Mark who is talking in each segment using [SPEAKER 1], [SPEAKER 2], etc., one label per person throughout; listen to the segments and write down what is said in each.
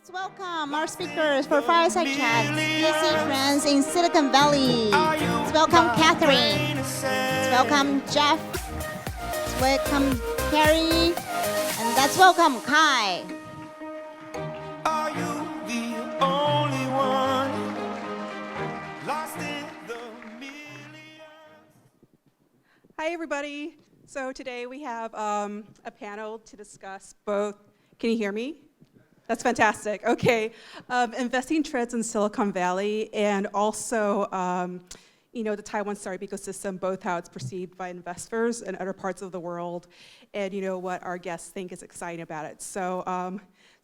[SPEAKER 1] Let's welcome our speakers for Fireside Chat, VC Trends in Silicon Valley. Let's welcome Catherine. Let's welcome Jeff. Let's welcome Carrie. And let's welcome Kai.
[SPEAKER 2] Are you the only one lost in the millions?
[SPEAKER 3] Hi, everybody. So today we have a panel to discuss both. Can you hear me? That's fantastic. Okay, investing trends in Silicon Valley and also, the Taiwan startup ecosystem, both how it's perceived by investors in other parts of the world, and what our guests think is exciting about it. So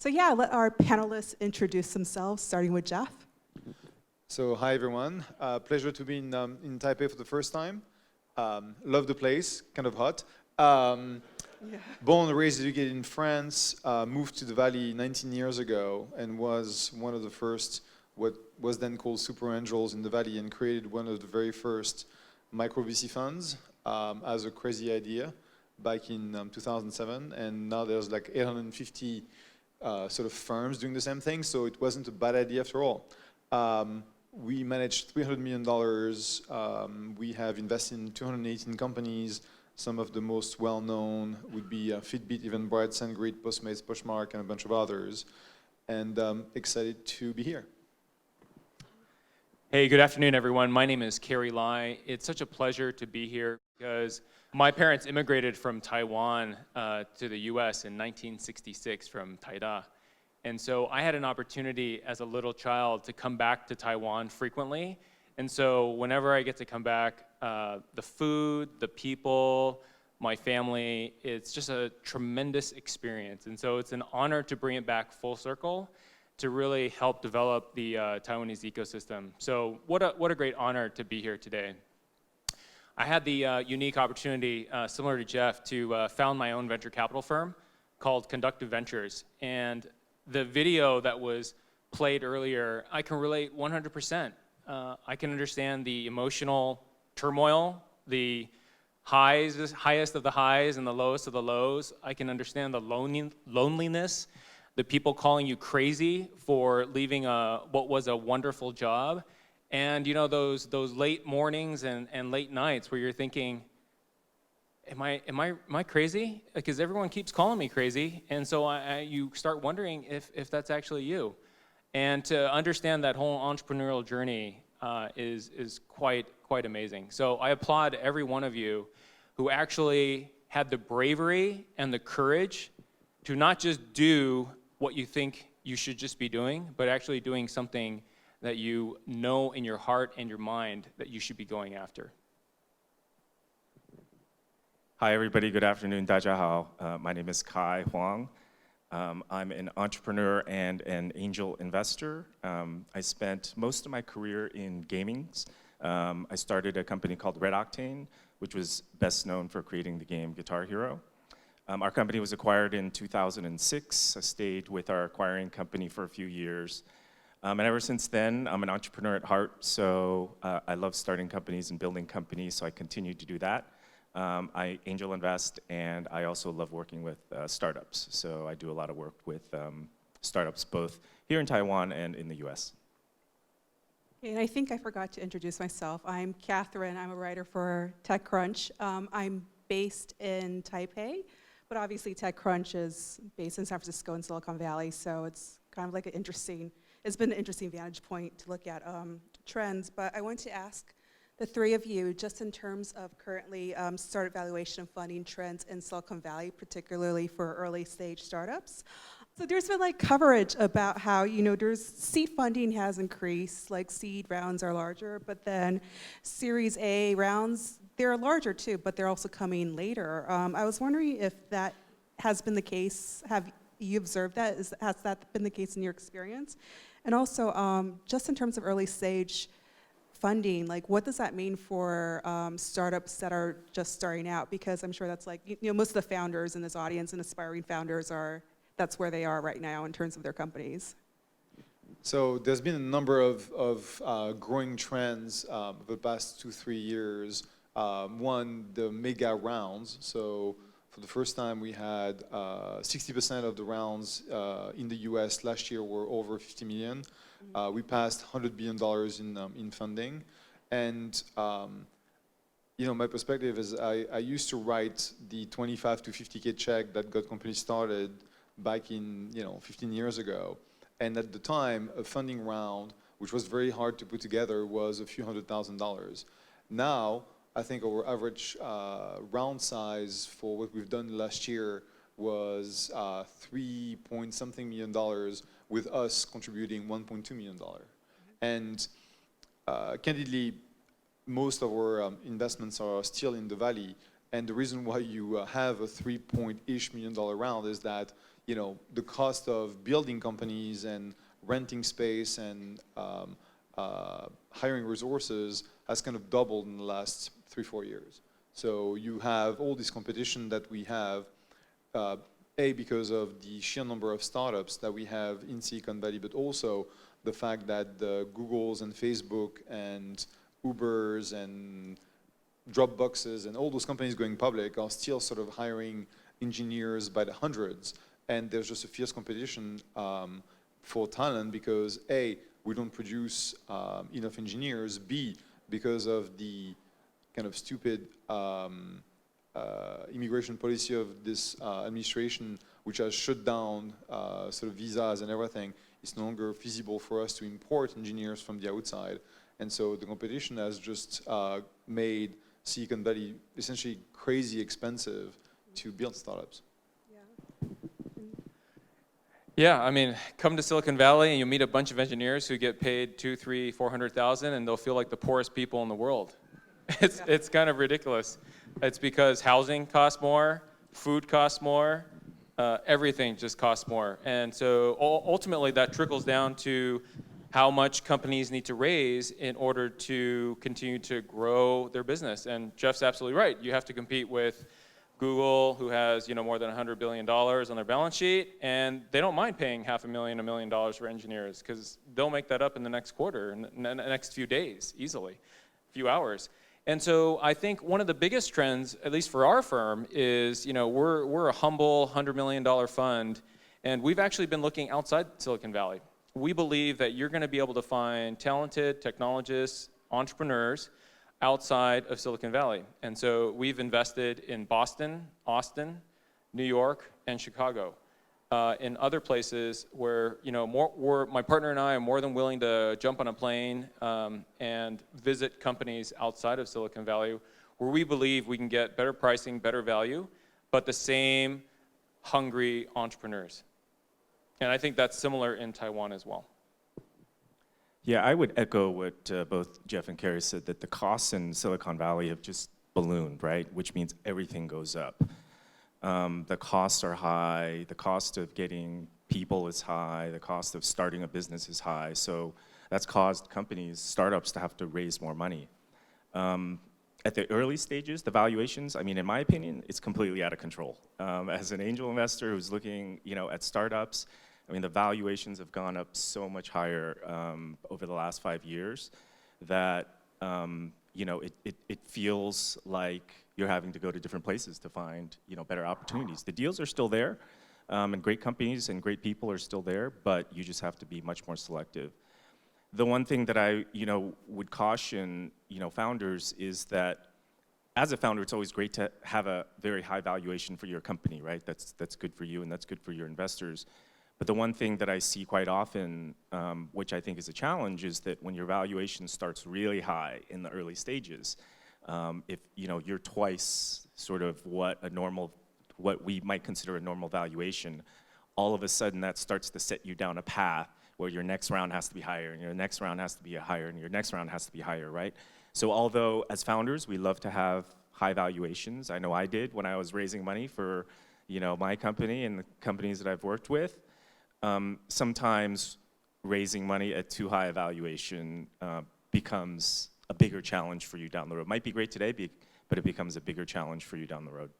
[SPEAKER 3] yeah, let our panelists introduce themselves, starting with Jeff.
[SPEAKER 4] So hi everyone, pleasure to be in Taipei for the first time. Love the place, kind of hot.
[SPEAKER 3] Yeah.
[SPEAKER 4] Born and raised, educated in France, moved to the Valley 19 years ago and was one of the first, what was then called super angels in the Valley, and created one of the very first micro VC funds as a crazy idea back in 2007. And now there's like 850 sort of firms doing the same thing, so it wasn't a bad idea after all. We managed $300 million. We have invested in 218 companies. Some of the most well-known would be Fitbit, Eventbrite, Sendgrid, Postmates, Poshmark, and a bunch of others. And excited to be here.
[SPEAKER 5] Hey, good afternoon, everyone. My name is Carrie Lai. It's such a pleasure to be here because my parents immigrated from Taiwan to the US in 1966 from Taida. And so I had an opportunity as a little child to come back to Taiwan frequently. And so whenever I get to come back, the food, the people, my family, it's just a tremendous experience. And so it's an honor to bring it back full circle to really help develop the Taiwanese ecosystem. So what a great honor to be here today. I had the unique opportunity, similar to Jeff, to found my own venture capital firm called Conductive Ventures. And the video that was played earlier, I can relate 100%. I can understand the emotional turmoil, the highest of the highs and the lowest of the lows. I can understand the loneliness, the people calling you crazy for leaving what was a wonderful job. And those late mornings and late nights where you're thinking, am I crazy? Because everyone keeps calling me crazy. And so you start wondering if that's actually you. And to understand that whole entrepreneurial journey is quite amazing. So I applaud every one of you who actually had the bravery and the courage to not just do what you think you should just be doing, but actually doing something that you know in your heart and your mind that you should be going after.
[SPEAKER 6] Hi, everybody. Good afternoon. 大家好. My name is Kai Huang. I'm an entrepreneur and an angel investor. I spent most of my career in gaming. I started a company called Red Octane, which was best known for creating the game Guitar Hero. Our company was acquired in 2006. I stayed with our acquiring company for a few years. And ever since then, I'm an entrepreneur at heart, so I love starting companies and building companies, so I continue to do that. I angel invest, and I also love working with startups. So I do a lot of work with startups, both here in Taiwan and in the US.
[SPEAKER 3] And I think I forgot to introduce myself. I'm Catherine. I'm a writer for TechCrunch. I'm based in Taipei, but obviously TechCrunch is based in San Francisco and Silicon Valley, so it's kind of like it's been an interesting vantage point to look at trends. But I want to ask the three of you, just in terms of currently startup valuation and funding trends in Silicon Valley, particularly for early stage startups. So there's been coverage about how, there's seed funding has increased, seed rounds are larger, but then Series A rounds, they're larger too, but they're also coming later. I was wondering if that has been the case. Have you observed that? Has that been the case in your experience? And also, just in terms of early stage funding, what does that mean for startups that are just starting out? Because I'm sure that's most of the founders in this audience and aspiring founders that's where they are right now in terms of their companies.
[SPEAKER 4] So there's been a number of growing trends over the past 2-3 years. One, the mega rounds. So For the first time, we had 60% of the rounds in the US last year were over 50 million. We passed $100 billion in funding. And my perspective is I used to write the 25 to 50K check that got companies started back in 15 years ago. And at the time, a funding round, which was very hard to put together, was a few $100,000. Now, I think our average round size for what we've done last year was $3 point something million, with us contributing $1.2 million. And candidly, most of our investments are still in the Valley. And the reason why you have a $3-point-ish million round is that the cost of building companies and renting space and hiring resources has kind of doubled in the last 3-4 years. So you have all this competition that we have, because of the sheer number of startups that we have in Silicon Valley, but also the fact that the Googles and Facebook and Ubers and Dropboxes and all those companies going public are still sort of hiring engineers by the hundreds. And there's just a fierce competition for talent because A, we don't produce enough engineers, B, because of the kind of stupid immigration policy of this administration, which has shut down sort of visas and everything. It's no longer feasible for us to import engineers from the outside. And so the competition has just made Silicon Valley essentially crazy expensive to build startups.
[SPEAKER 5] Yeah, I mean, come to Silicon Valley and you'll meet a bunch of engineers who get paid $200,000, $300,000, $400,000, and they'll feel like the poorest people in the world. It's kind of ridiculous. It's because housing costs more, food costs more, everything just costs more. And so ultimately that trickles down to how much companies need to raise in order to continue to grow their business. And Jeff's absolutely right. You have to compete with Google, who has more than $100 billion on their balance sheet, and they don't mind paying $500,000, $1 million for engineers because they'll make that up in the next quarter, in the next few days, easily, a few hours. And so I think one of the biggest trends, at least for our firm, is we're a humble $100 million fund, and we've actually been looking outside Silicon Valley. We believe that you're going to be able to find talented technologists, entrepreneurs, outside of Silicon Valley. And so we've invested in Boston, Austin, New York, and Chicago. In other places where my partner and I are more than willing to jump on a plane and visit companies outside of Silicon Valley where we believe we can get better pricing, better value, but the same hungry entrepreneurs. And I think that's similar in Taiwan as well.
[SPEAKER 6] Yeah, I would echo what both Jeff and Carrie said, that the costs in Silicon Valley have just ballooned, right? Which means everything goes up. The costs are high, the cost of getting people is high, the cost of starting a business is high. So that's caused companies, startups, to have to raise more money. At the early stages, the valuations, I mean, in my opinion, it's completely out of control. As an angel investor who's looking at startups, I mean, the valuations have gone up so much higher over the last 5 years that it feels like you're having to go to different places to find better opportunities. The deals are still there, and great companies and great people are still there, but you just have to be much more selective. The one thing that I would caution founders is that as a founder, it's always great to have a very high valuation for your company, right? That's good for you and that's good for your investors. But the one thing that I see quite often, which I think is a challenge, is that when your valuation starts really high in the early stages, if you're twice sort of what we might consider a normal valuation, all of a sudden that starts to set you down a path where your next round has to be higher, and your next round has to be higher, and your next round has to be higher, right? So although as founders we love to have high valuations, I know I did when I was raising money for my company and the companies that I've worked with. Sometimes raising money at too high a valuation becomes a bigger challenge for you down the road. It might be great today, but it becomes a bigger challenge for you down the road.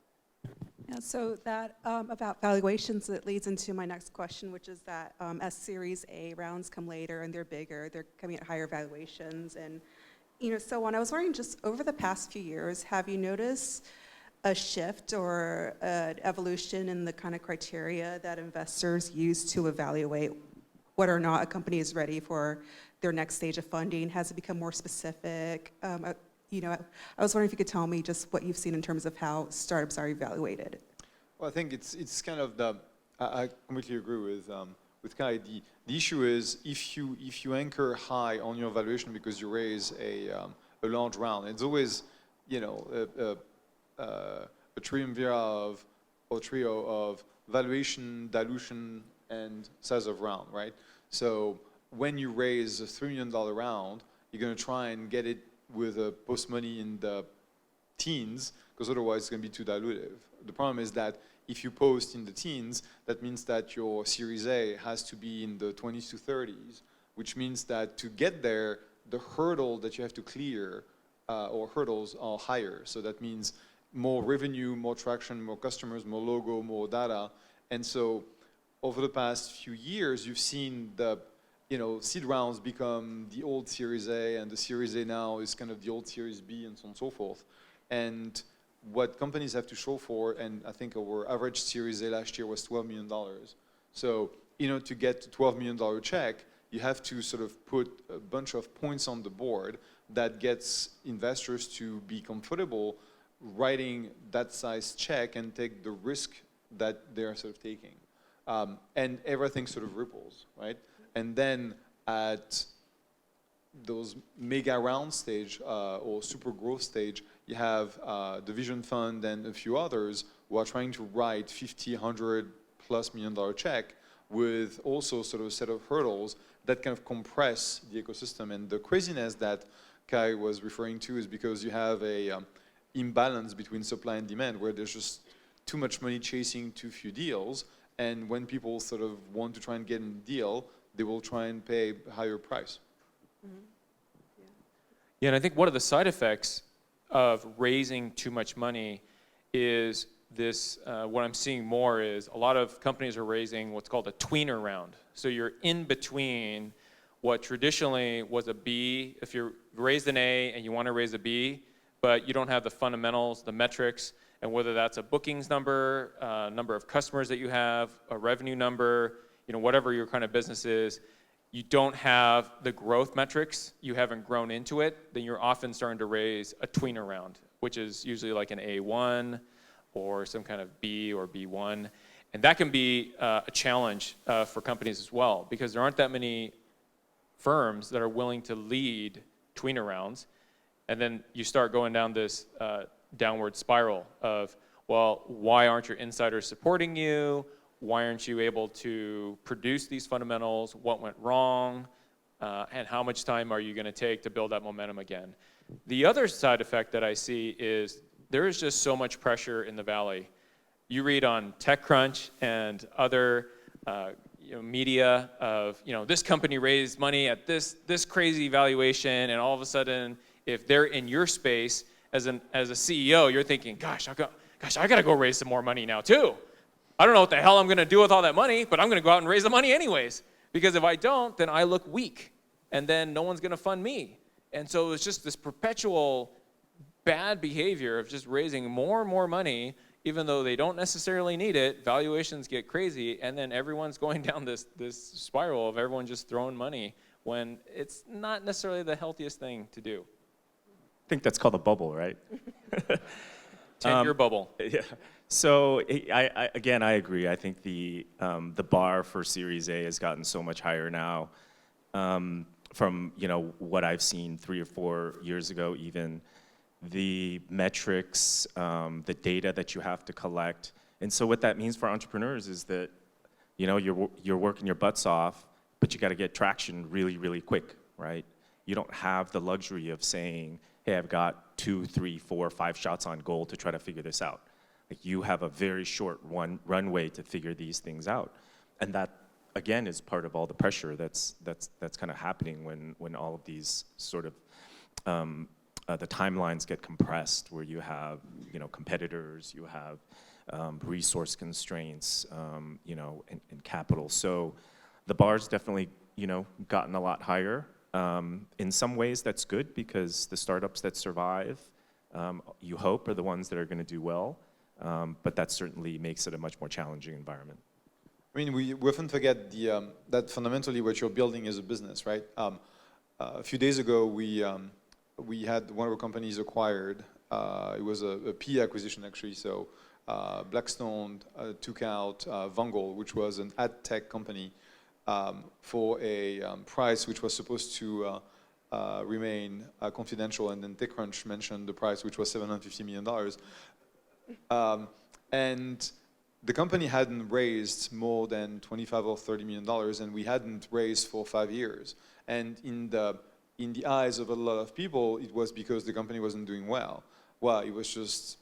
[SPEAKER 3] Yeah, so that about valuations, it leads into my next question, which is that as Series A rounds come later and they're bigger, they're coming at higher valuations and so on. I was wondering, just over the past few years, have you noticed a shift or an evolution in the kind of criteria that investors use to evaluate whether or not a company is ready for their next stage of funding? Has it become more specific? You know, I was wondering if you could tell me just what you've seen in terms of how startups are evaluated.
[SPEAKER 4] Well, I think it's kind of the, I completely agree with Kai. The issue is if you anchor high on your valuation because you raise a large round, it's always, you know, a triumvirate of valuation, dilution, and size of round, right? So when you raise a $3 million round, you're going to try and get it with a post money in the teens, because otherwise it's going to be too dilutive. The problem is that if you post in the teens, that means that your Series A has to be in the 20s to 30s, which means that to get there, the hurdle that you have to clear or hurdles are higher. So that means more revenue, more traction, more customers, more logo, more data. And so over the past few years, you've seen the seed rounds become the old Series A, and the Series A now is kind of the old Series B, and so on and so forth. And what companies have to show for, and I think our average Series A last year was $12 million. So, to get to $12 million check, you have to sort of put a bunch of points on the board that gets investors to be comfortable writing that size check and take the risk that they're sort of taking. And everything sort of ripples, right? And then at those mega round stage or super growth stage, you have the Vision Fund and a few others who are trying to write $50, $100+ million check with also sort of a set of hurdles that kind of compress the ecosystem. And the craziness that Kai was referring to is because you have a imbalance between supply and demand where there's just too much money chasing too few deals. And when people sort of want to try and get in a deal, they will try and pay a higher price.
[SPEAKER 3] Mm-hmm.
[SPEAKER 5] Yeah, and I think one of the side effects of raising too much money is this, what I'm seeing more is a lot of companies are raising what's called a tweener round. So you're in between what traditionally was a B, if you raised an A and you want to raise a B, but you don't have the fundamentals, the metrics, and whether that's a bookings number, number of customers that you have, a revenue number, whatever your kind of business is, you don't have the growth metrics, you haven't grown into it, then you're often starting to raise a tweener round, which is usually like an A1 or some kind of B or B1. And that can be a challenge for companies as well, because there aren't that many firms that are willing to lead tweener rounds. And then you start going down this downward spiral of, well, why aren't your insiders supporting you? Why aren't you able to produce these fundamentals? What went wrong? And how much time are you going to take to build that momentum again? The other side effect that I see is there is just so much pressure in the Valley. You read on TechCrunch and other media of, this company raised money at this crazy valuation, and all of a sudden, if they're in your space as a CEO, you're thinking, gosh, I got to go raise some more money now too. I don't know what the hell I'm going to do with all that money, but I'm going to go out and raise the money anyways. Because if I don't, then I look weak, and then no one's going to fund me. And so it's just this perpetual bad behavior of just raising more and more money, even though they don't necessarily need it. Valuations get crazy, and then everyone's going down this spiral of everyone just throwing money when it's not necessarily the healthiest thing to do.
[SPEAKER 6] I think that's called a bubble, right?
[SPEAKER 5] 10-year bubble.
[SPEAKER 6] Yeah. So I agree. I think the bar for Series A has gotten so much higher now. From what I've seen 3 or 4 years ago, even the metrics, the data that you have to collect, and so what that means for entrepreneurs is that you're working your butts off, but you got to get traction really, really quick, right? You don't have the luxury of saying, hey, I've got 2, 3, 4, 5 shots on goal to try to figure this out. Like, you have a very short runway to figure these things out. And that, again, is part of all the pressure that's kind of happening when all of these sort of, the timelines get compressed, where you have, competitors, you have resource constraints, and capital. So the bar's definitely, gotten a lot higher. In some ways, that's good, because the startups that survive you hope, are the ones that are going to do well. But that certainly makes it a much more challenging environment.
[SPEAKER 4] I mean, we often forget that fundamentally what you're building is a business, right? A few days ago, we had one of our companies acquired. It was a PE acquisition, actually. So Blackstone took out Vungle, which was an ad tech company, for a price which was supposed to remain confidential. And then TechCrunch mentioned the price, which was $750 million. And the company hadn't raised more than $25 or $30 million, and we hadn't raised for 5 years. And in the eyes of a lot of people, it was because the company wasn't doing well. Well, it was just,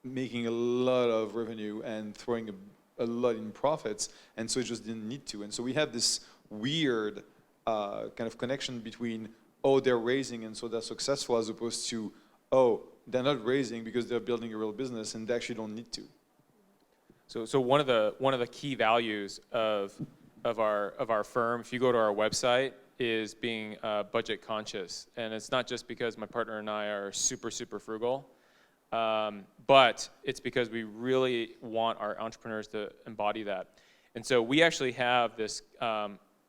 [SPEAKER 4] making a lot of revenue and throwing a lot in profits, and so it just didn't need to. And so we have this weird kind of connection between, oh, they're raising and so they're successful, as opposed to, oh, they're not raising because they're building a real business and they actually don't need to.
[SPEAKER 5] So one of the key values of our firm, if you go to our website, is being budget conscious. And it's not just because my partner and I are super, super frugal, but it's because we really want our entrepreneurs to embody that. And so we actually have this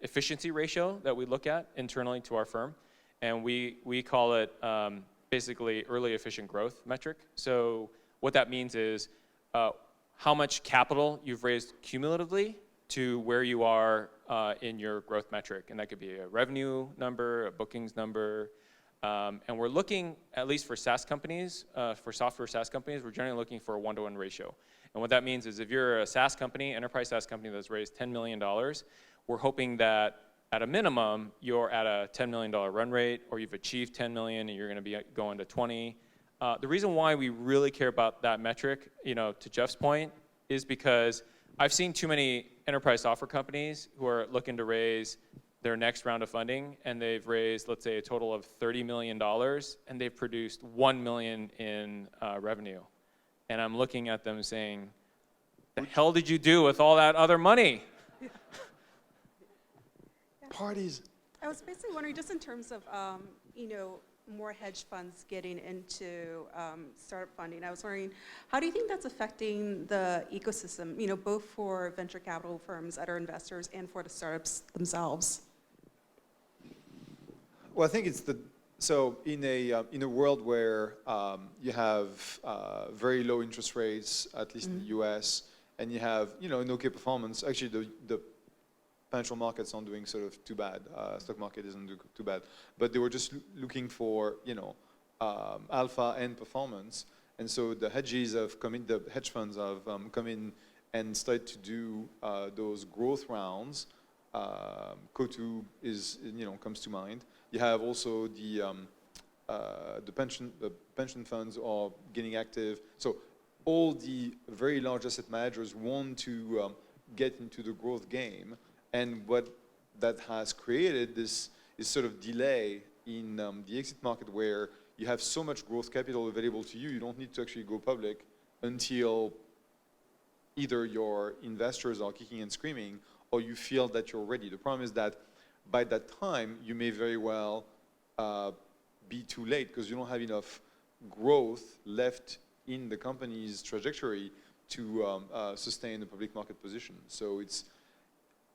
[SPEAKER 5] efficiency ratio that we look at internally to our firm, and we call it basically early efficient growth metric. So what that means is how much capital you've raised cumulatively to where you are in your growth metric. And that could be a revenue number, a bookings number. And we're looking, at least for SaaS companies, for software SaaS companies, we're generally looking for a 1-to-1 ratio. And what that means is if you're a SaaS company, enterprise SaaS company that's raised $10 million, we're hoping that at a minimum, you're at a $10 million run rate, or you've achieved 10 million and you're going to be going to 20. The reason why we really care about that metric, to Jeff's point, is because I've seen too many enterprise software companies who are looking to raise their next round of funding, and they've raised, let's say, a total of $30 million, and they've produced 1 million in revenue. And I'm looking at them saying, the hell did you do with all that other money?
[SPEAKER 4] Parties.
[SPEAKER 3] I was basically wondering, just in terms of, more hedge funds getting into startup funding, I was wondering, how do you think that's affecting the ecosystem, both for venture capital firms that are investors and for the startups themselves?
[SPEAKER 4] Well, I think it's so in a world where you have very low interest rates, at least in the US, and you have an okay performance. Actually, the financial markets aren't doing sort of too bad. Stock market isn't doing too bad, but they were just looking for alpha and performance. And so the the hedge funds have come in and started to do those growth rounds. Kotu comes to mind. You have also the pension funds are getting active. So all the very large asset managers want to get into the growth game. And what that has created is sort of delay in the exit market, where you have so much growth capital available to you, you don't need to actually go public until either your investors are kicking and screaming or you feel that you're ready. The problem is that by that time, you may very well be too late because you don't have enough growth left in the company's trajectory to sustain the public market position. So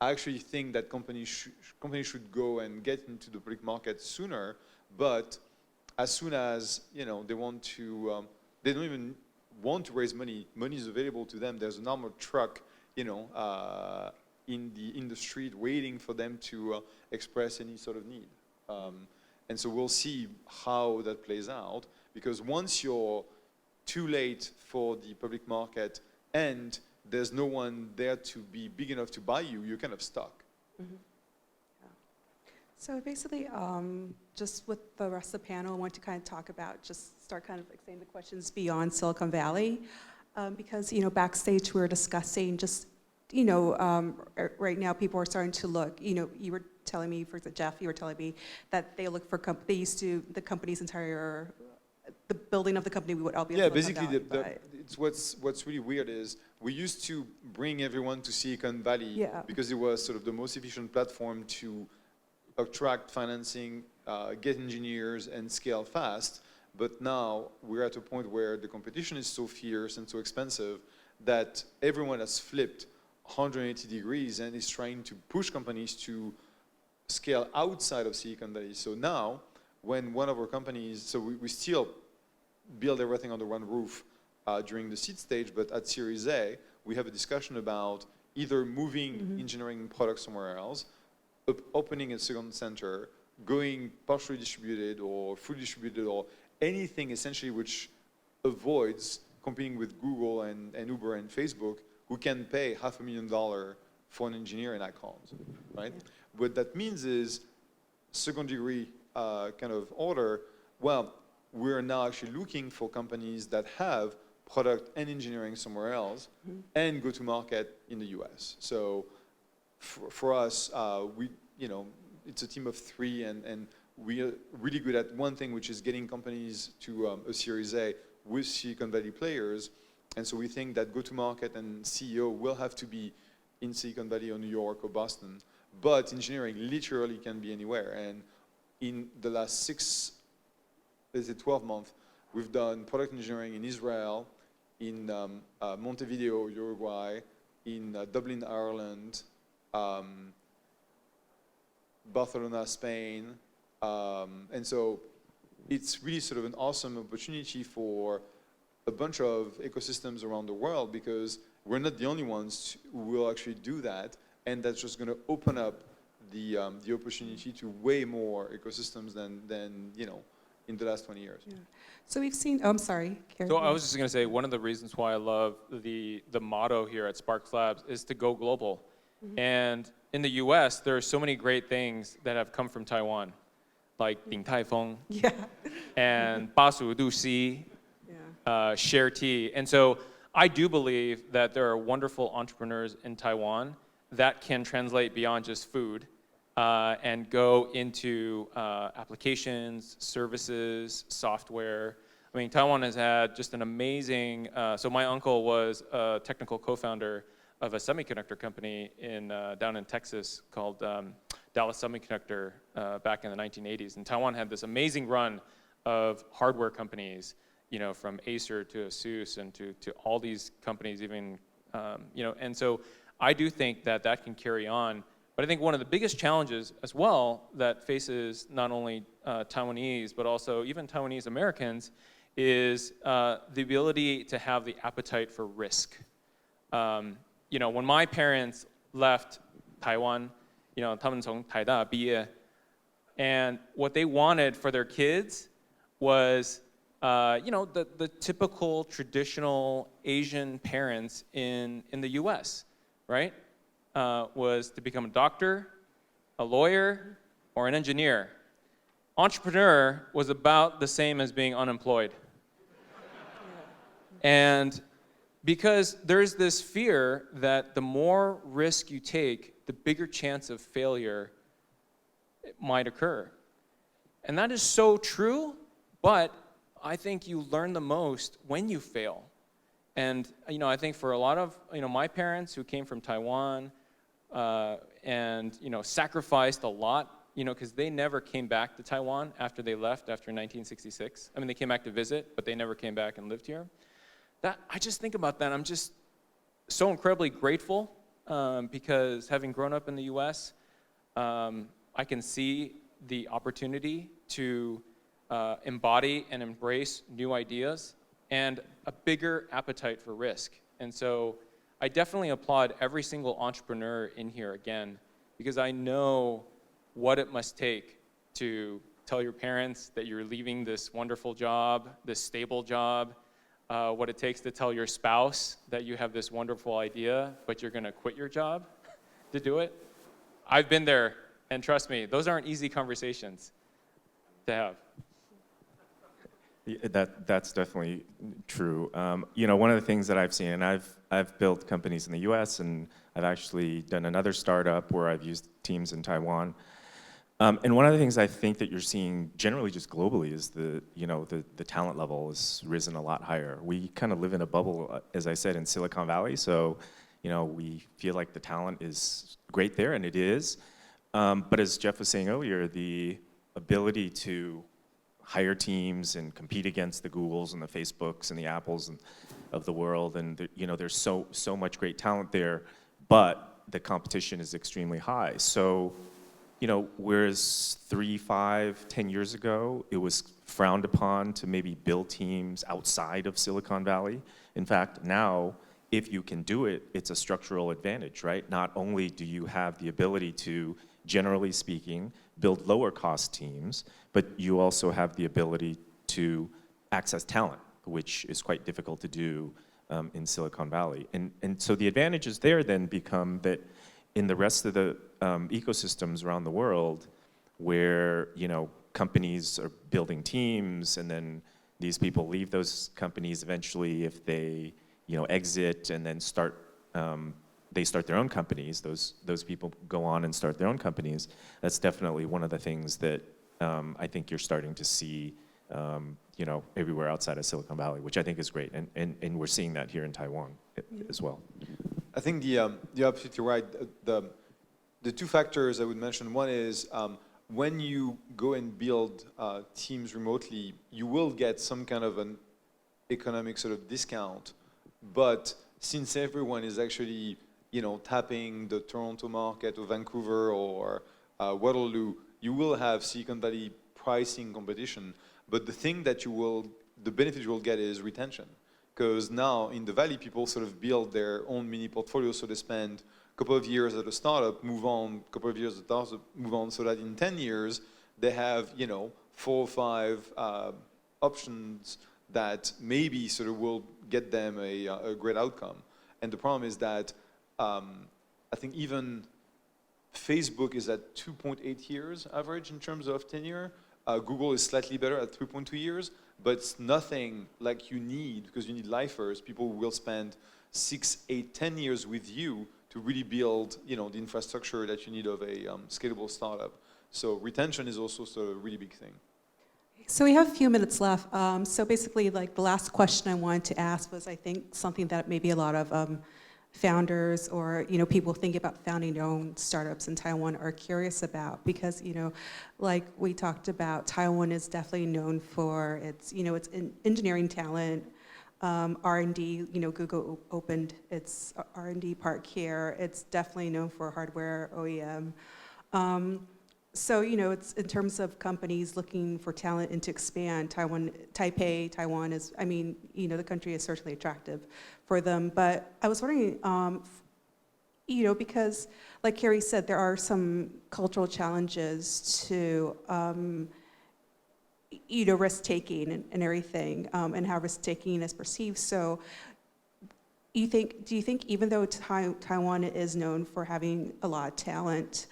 [SPEAKER 4] I actually think that companies should go and get into the public market sooner, but as soon as they want to, they don't even want to raise money. Money is available to them. There's an armored truck, in the street waiting for them to express any sort of need. And so we'll see how that plays out, because once you're too late for the public market and there's no one there to be big enough to buy you, you're kind of stuck.
[SPEAKER 3] Mm-hmm. Yeah. So basically, just with the rest of the panel, I want to kind of talk about, just start kind of extending the questions beyond Silicon Valley, because, backstage we were discussing just, right now people are starting to look, you were telling me, for example, Jeff, you were telling me that they look for, the company's entire, the building of the company would all be
[SPEAKER 4] yeah, basically it's what's really weird is we used to bring everyone to Silicon Valley because it was sort of the most efficient platform to attract financing, get engineers, and scale fast. But now we're at a point where the competition is so fierce and so expensive that everyone has flipped 180 degrees and is trying to push companies to scale outside of Silicon Valley. So now, when one of our companies, so we still build everything under one roof during the seed stage, but at Series A, we have a discussion about either moving engineering products somewhere else, opening a second center, going partially distributed or fully distributed, or anything essentially which avoids competing with Google and Uber and Facebook, who can pay $500,000 for an engineer and I can't, right? What that means is second degree kind of order, well, we're now actually looking for companies that have product and engineering somewhere else and go to market in the US. So for us, it's a team of 3 and we are really good at one thing, which is getting companies to a Series A with Silicon Valley players. And so we think that go-to-market and CEO will have to be in Silicon Valley or New York or Boston, but engineering literally can be anywhere. And in the last 12 months, we've done product engineering in Israel, in Montevideo, Uruguay, in Dublin, Ireland, Barcelona, Spain. And so it's really sort of an awesome opportunity for a bunch of ecosystems around the world, because we're not the only ones who will actually do that, and that's just going to open up the opportunity to way more ecosystems than in the last 20 years.
[SPEAKER 3] Yeah. So we've seen, oh, I'm sorry, Carrie.
[SPEAKER 5] So I was just going to say, one of the reasons why I love the motto here at SparkLabs is to go global. And in the US, there are so many great things that have come from Taiwan, like Ding Tai Feng and Basu Du Si, Share Tea. And so I do believe that there are wonderful entrepreneurs in Taiwan that can translate beyond just food and go into applications, services, software. I mean, Taiwan has had just an amazing, so my uncle was a technical co-founder of a semiconductor company down in Texas called Dallas Semiconductor back in the 1980s. And Taiwan had this amazing run of hardware companies, from Acer to Asus and to all these companies even, and so I do think that can carry on. But I think one of the biggest challenges as well that faces not only Taiwanese, but also even Taiwanese Americans is the ability to have the appetite for risk. When my parents left Taiwan, 他们从台大毕业, and what they wanted for their kids was, the typical traditional Asian parents in the US, right? Was to become a doctor, a lawyer, or an engineer. Entrepreneur was about the same as being unemployed. And because there's this fear that the more risk you take, the bigger chance of failure might occur. And that is so true, but I think you learn the most when you fail. And I think for a lot of my parents who came from Taiwan and sacrificed a lot, because they never came back to Taiwan after they left after 1966. I mean, they came back to visit, but they never came back and lived here. I just think about that. I'm just so incredibly grateful because having grown up in the U.S., I can see the opportunity to embody and embrace new ideas and a bigger appetite for risk. And so I definitely applaud every single entrepreneur in here again, because I know what it must take to tell your parents that you're leaving this wonderful job, this stable job, what it takes to tell your spouse that you have this wonderful idea, but you're gonna quit your job to do it. I've been there, and trust me, those aren't easy conversations to have.
[SPEAKER 6] That's definitely true. One of the things that I've seen, and I've built companies in the U.S. and I've actually done another startup where I've used teams in Taiwan. And one of the things I think that you're seeing generally just globally is the talent level has risen a lot higher. We kind of live in a bubble, as I said, in Silicon Valley. So, we feel like the talent is great there, and it is. But as Jeff was saying earlier, the ability to hire teams and compete against the Googles and the Facebooks and the Apples of the world. And there's so much great talent there, but the competition is extremely high. So, whereas 3, 5, 10 years ago, it was frowned upon to maybe build teams outside of Silicon Valley. In fact, now, if you can do it, it's a structural advantage, right? Not only do you have the ability to, generally speaking, build lower cost teams, but you also have the ability to access talent, which is quite difficult to do in Silicon Valley. And so the advantages there then become that in the rest of the ecosystems around the world where, companies are building teams and then these people leave those companies eventually if they exit and then they start their own companies. Those people go on and start their own companies. That's definitely one of the things that I think you're starting to see, everywhere outside of Silicon Valley, which I think is great, and we're seeing that here in Taiwan as well.
[SPEAKER 4] I think you're absolutely right. The two factors I would mention, one is when you go and build teams remotely, you will get some kind of an economic sort of discount. But since everyone is actually, tapping the Toronto market or Vancouver or Waterloo, you will have Silicon Valley pricing competition. But the benefit you will get is retention. Because now in the Valley, people sort of build their own mini portfolio, so they spend a couple of years at a startup, move on, a couple of years at a startup, move on, so that in 10 years, they have, 4 or 5 options that maybe sort of will get them a great outcome. And the problem is that I think even Facebook is at 2.8 years average in terms of tenure. Google is slightly better at 3.2 years, but it's nothing like you need, because you need lifers. People will spend 6, 8, 10 years with you to really build, the infrastructure that you need of a scalable startup. So retention is also sort of a really big thing.
[SPEAKER 3] So we have a few minutes left. So basically, like the last question I wanted to ask was, I think, something that maybe a lot of founders or people thinking about founding their own startups in Taiwan are curious about, because like we talked about, Taiwan is definitely known for its its engineering talent, R&D. Google opened its R&D park here. It's definitely known for hardware OEM. So, it's in terms of companies looking for talent and to expand, Taipei, Taiwan is, the country is certainly attractive for them. But I was wondering, because like Carrie said, there are some cultural challenges to, risk-taking and everything, and how risk-taking is perceived. So do you think even though Taiwan is known for having a lot of talent,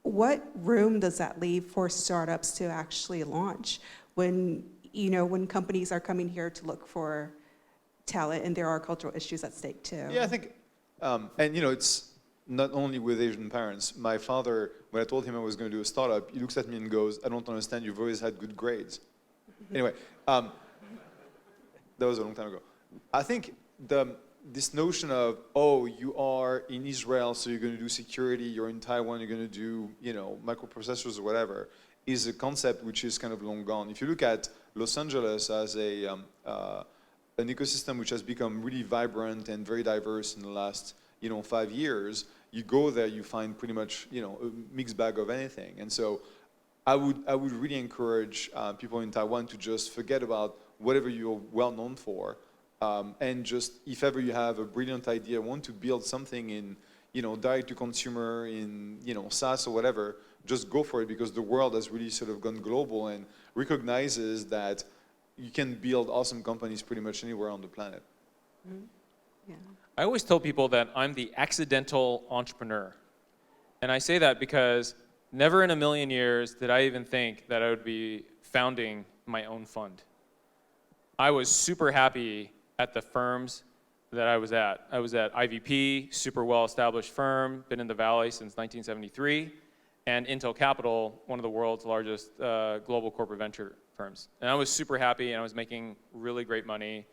[SPEAKER 3] what room does that leave for startups to actually launch when companies are coming here to look for talent and there are cultural issues at stake too?
[SPEAKER 4] Yeah, I think, it's not only with Asian parents. My father, when I told him I was going to do a startup, he looks at me and goes, "I don't understand, you've always had good grades." Anyway, that was a long time ago. I think this notion of, you are in Israel, so you're going to do security, you're in Taiwan, you're going to do, microprocessors or whatever, is a concept which is kind of long gone. If you look at Los Angeles as an ecosystem which has become really vibrant and very diverse in the last, 5 years, you go there, you find pretty much, a mixed bag of anything. And so I would really encourage people in Taiwan to just forget about whatever you're well known for. And just, if ever you have a brilliant idea, want to build something in, direct to consumer, in, SaaS or whatever, just go for it, because the world has really sort of gone global and recognizes that you can build awesome companies pretty much anywhere on the planet.
[SPEAKER 3] Mm-hmm. Yeah.
[SPEAKER 5] I always tell people that I'm the accidental entrepreneur. And I say that because never in a million years did I even think that I would be founding my own fund. I was super happy at the firms that I was at. I was at IVP, super well-established firm, been in the Valley since 1973, and Intel Capital, one of the world's largest global corporate venture firms. And I was super happy, and I was making really great money.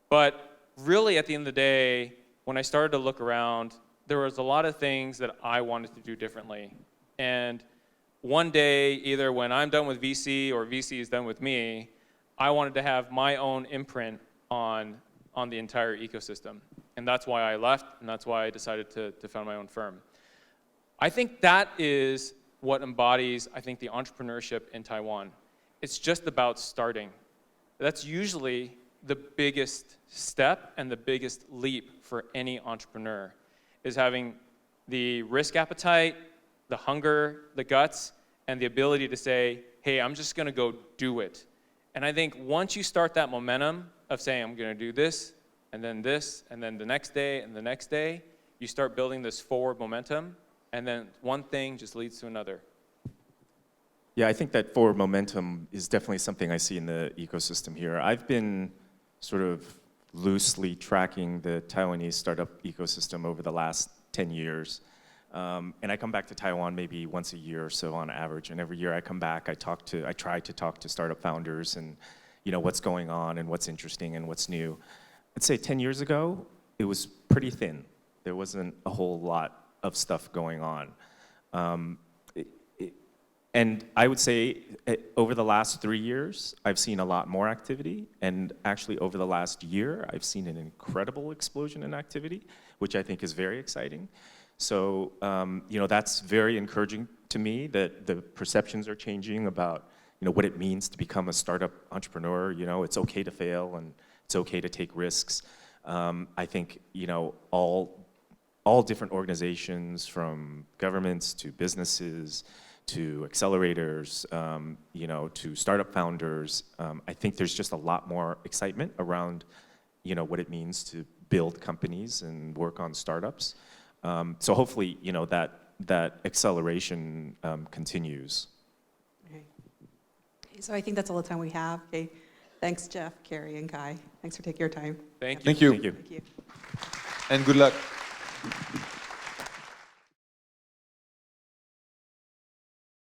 [SPEAKER 5] But really, at the end of the day, when I started to look around, there was a lot of things that I wanted to do differently. And one day, either when I'm done with VC or VC is done with me, I wanted to have my own imprint on the entire ecosystem. And that's why I left, and that's why I decided to found my own firm. I think that is what embodies, I think, the entrepreneurship in Taiwan. It's just about starting. That's usually the biggest step and the biggest leap for any entrepreneur, is having the risk appetite, the hunger, the guts, and the ability to say, hey, I'm just gonna go do it. And I think once you start that momentum of saying, I'm gonna do this, and then the next day, and the next day, you start building this forward momentum, and then one thing just leads to another.
[SPEAKER 6] Yeah, I think that forward momentum is definitely something I see in the ecosystem here. I've been sort of loosely tracking the Taiwanese startup ecosystem over the last 10 years. And I come back to Taiwan maybe once a year or so on average. And every year I come back, I try to talk to startup founders and what's going on and what's interesting and what's new. I'd say 10 years ago, it was pretty thin. There wasn't a whole lot of stuff going on. And I would say over the last 3 years, I've seen a lot more activity. And actually over the last year, I've seen an incredible explosion in activity, which I think is very exciting. So that's very encouraging to me that the perceptions are changing about what it means to become a startup entrepreneur. It's okay to fail and it's okay to take risks. I think all different organizations, from governments to businesses to accelerators, to startup founders. I think there's just a lot more excitement around, what it means to build companies and work on startups. So hopefully, that acceleration continues.
[SPEAKER 3] Okay. So I think that's all the time we have. Okay. Thanks, Jeff, Carrie, and Kai. Thanks for taking your time.
[SPEAKER 5] Thank you.
[SPEAKER 4] Thank you.
[SPEAKER 6] Thank you.
[SPEAKER 3] Thank you.
[SPEAKER 4] And good luck.